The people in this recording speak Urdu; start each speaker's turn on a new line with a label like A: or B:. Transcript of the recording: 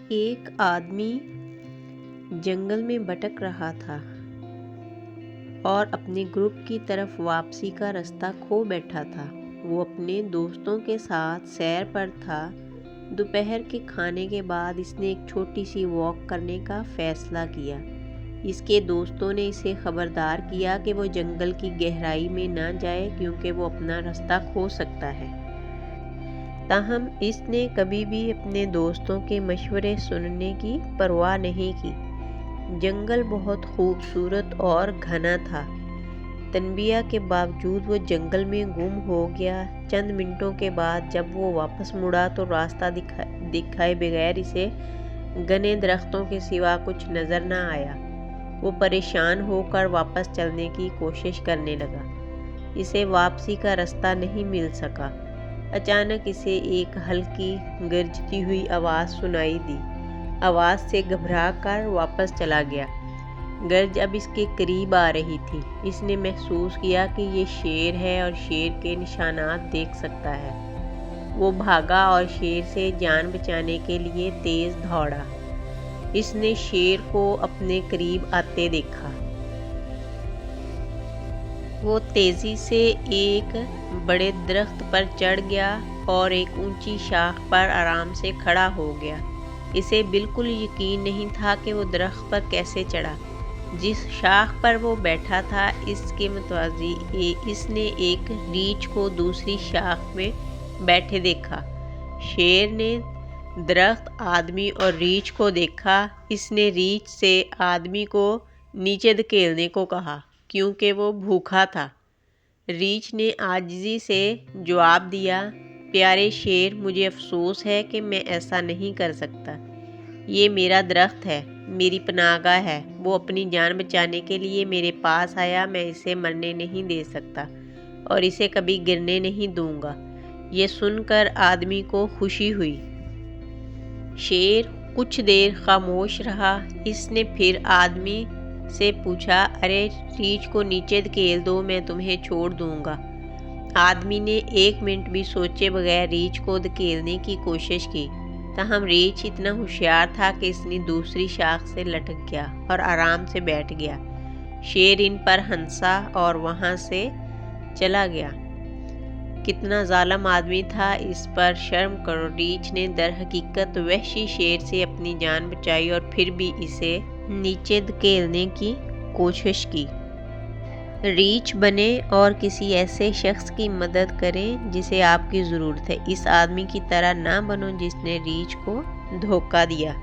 A: ایک آدمی جنگل میں بھٹک رہا تھا اور اپنے گروپ کی طرف واپسی کا راستہ کھو بیٹھا تھا۔ وہ اپنے دوستوں کے ساتھ سیر پر تھا۔ دوپہر کے کھانے کے بعد اس نے ایک چھوٹی سی واک کرنے کا فیصلہ کیا۔ اس کے دوستوں نے اسے خبردار کیا کہ وہ جنگل کی گہرائی میں نہ جائے کیونکہ وہ اپنا راستہ کھو سکتا ہے۔ تاہم اس نے کبھی بھی اپنے دوستوں کے مشورے سننے کی پرواہ نہیں کی۔ جنگل بہت خوبصورت اور گھنا تھا۔ تنبیہ کے باوجود وہ جنگل میں گم ہو گیا۔ چند منٹوں کے بعد جب وہ واپس مڑا تو راستہ دکھائے بغیر اسے گھنے درختوں کے سوا کچھ نظر نہ آیا۔ وہ پریشان ہو کر واپس چلنے کی کوشش کرنے لگا۔ اسے واپسی کا راستہ نہیں مل سکا۔ اچانک اسے ایک ہلکی گرجتی ہوئی آواز سنائی دی۔ آواز سے گھبرا کر واپس چلا گیا۔ گرج اب اس کے قریب آ رہی تھی۔ اس نے محسوس کیا کہ یہ شیر ہے اور شیر کے نشانات دیکھ سکتا ہے۔ وہ بھاگا اور شیر سے جان بچانے کے لیے تیز دوڑا۔ اس نے شیر کو اپنے قریب آتے دیکھا۔ وہ تیزی سے ایک بڑے درخت پر چڑھ گیا اور ایک اونچی شاخ پر آرام سے کھڑا ہو گیا۔ اسے بالکل یقین نہیں تھا کہ وہ درخت پر کیسے چڑھا۔ جس شاخ پر وہ بیٹھا تھا اس کے متوازی اس نے ایک ریچھ کو دوسری شاخ میں بیٹھے دیکھا۔ شیر نے درخت، آدمی اور ریچھ کو دیکھا۔ اس نے ریچھ سے آدمی کو نیچے دھکیلنے کو کہا کیونکہ وہ بھوکا تھا۔ ریچھ نے عاجزی سے جواب دیا، پیارے شیر، مجھے افسوس ہے کہ میں ایسا نہیں کر سکتا۔ یہ میرا درخت ہے، میری پناہ گاہ ہے۔ وہ اپنی جان بچانے کے لیے میرے پاس آیا۔ میں اسے مرنے نہیں دے سکتا اور اسے کبھی گرنے نہیں دوں گا۔ یہ سن کر آدمی کو خوشی ہوئی۔ شیر کچھ دیر خاموش رہا۔ اس نے پھر آدمی سے پوچھا، ارے ریچھ کو نیچے دھکیل دو، میں تمہیں چھوڑ دوں گا۔ آدمی نے ایک منٹ بھی سوچے بغیر ریچھ کو دھکیلنے کی کوشش کی۔ تاہم ریچھ اتنا ہوشیار تھا کہ اس نے دوسری شاخ سے لٹک گیا اور آرام سے بیٹھ گیا۔ شیر ان پر ہنسا اور وہاں سے چلا گیا۔ کتنا ظالم آدمی تھا، اس پر شرم کرو۔ ریچھ نے در حقیقت وحشی شیر سے اپنی جان بچائی اور پھر بھی اسے نیچے دھکیلنے کی کوشش کی۔ ریچھ بنیں اور کسی ایسے شخص کی مدد کریں جسے آپ کی ضرورت ہے۔ اس آدمی کی طرح نہ بنو جس نے ریچھ کو دھوکہ دیا۔